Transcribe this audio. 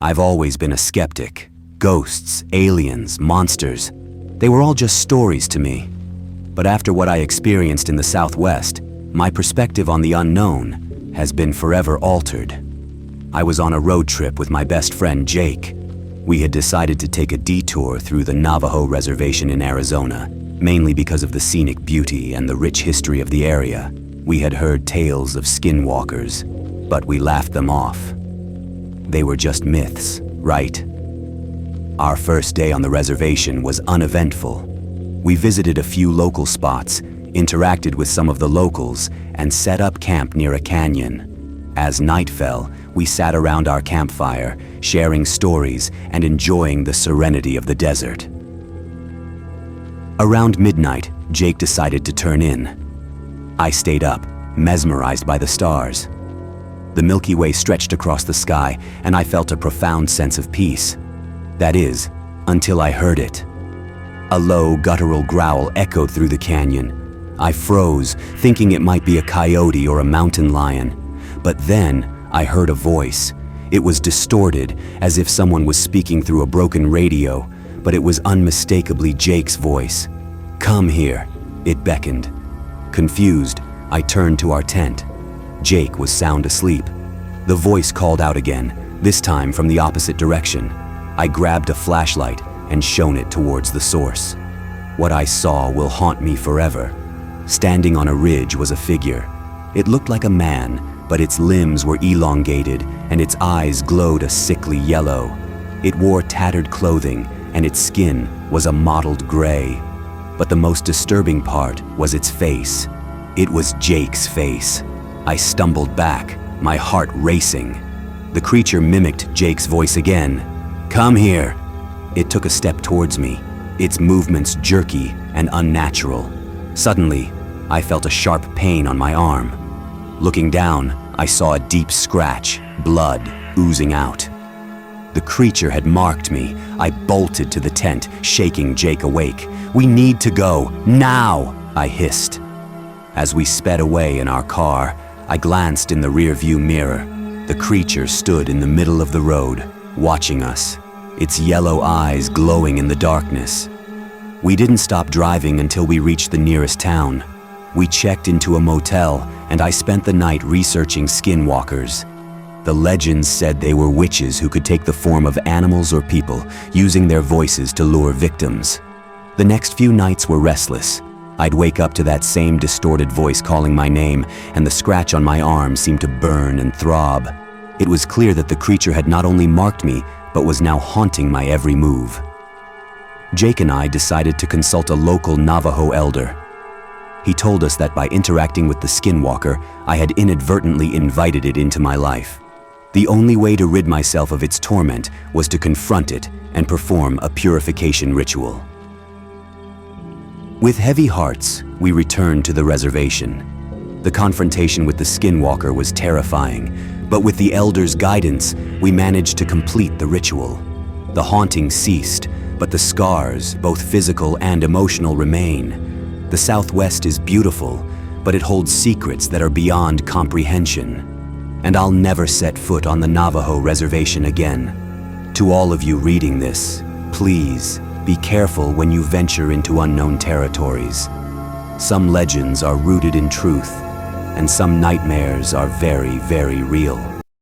I've always been a skeptic. Ghosts, aliens, monsters, they were all just stories to me. But after what I experienced in the Southwest, my perspective on the unknown has been forever altered. I was on a road trip with my best friend Jake. We had decided to take a detour through the Navajo Reservation in Arizona, mainly because of the scenic beauty and the rich history of the area. We had heard tales of skinwalkers, but we laughed them off. They were just myths, right? Our first day on the reservation was uneventful. We visited a few local spots, interacted with some of the locals, and set up camp near a canyon. As night fell, we sat around our campfire, sharing stories and enjoying the serenity of the desert. Around midnight, Jake decided to turn in. I stayed up, mesmerized by the stars. The Milky Way stretched across the sky, and I felt a profound sense of peace. That is, until I heard it. A low, guttural growl echoed through the canyon. I froze, thinking it might be a coyote or a mountain lion. But then, I heard a voice. It was distorted, as if someone was speaking through a broken radio, but it was unmistakably Jake's voice. "Come here," it beckoned. Confused, I turned to our tent. Jake was sound asleep. The voice called out again, this time from the opposite direction. I grabbed a flashlight and shone it towards the source. What I saw will haunt me forever. Standing on a ridge was a figure. It looked like a man, but its limbs were elongated and its eyes glowed a sickly yellow. It wore tattered clothing and its skin was a mottled gray. But the most disturbing part was its face. It was Jake's face. I stumbled back, my heart racing. The creature mimicked Jake's voice again. "Come here." It took a step towards me, its movements jerky and unnatural. Suddenly, I felt a sharp pain on my arm. Looking down, I saw a deep scratch, blood oozing out. The creature had marked me. I bolted to the tent, shaking Jake awake. "We need to go, now!" I hissed. As we sped away in our car, I glanced in the rearview mirror. The creature stood in the middle of the road, watching us, its yellow eyes glowing in the darkness. We didn't stop driving until we reached the nearest town. We checked into a motel, and I spent the night researching skinwalkers. The legends said they were witches who could take the form of animals or people, using their voices to lure victims. The next few nights were restless. I'd wake up to that same distorted voice calling my name, and the scratch on my arm seemed to burn and throb. It was clear that the creature had not only marked me, but was now haunting my every move. Jake and I decided to consult a local Navajo elder. He told us that by interacting with the skinwalker, I had inadvertently invited it into my life. The only way to rid myself of its torment was to confront it and perform a purification ritual. With heavy hearts, we returned to the reservation. The confrontation with the skinwalker was terrifying, but with the elder's guidance, we managed to complete the ritual. The haunting ceased, but the scars, both physical and emotional, remain. The Southwest is beautiful, but it holds secrets that are beyond comprehension. And I'll never set foot on the Navajo Reservation again. To all of you reading this, please, be careful when you venture into unknown territories. Some legends are rooted in truth, and some nightmares are very, very real.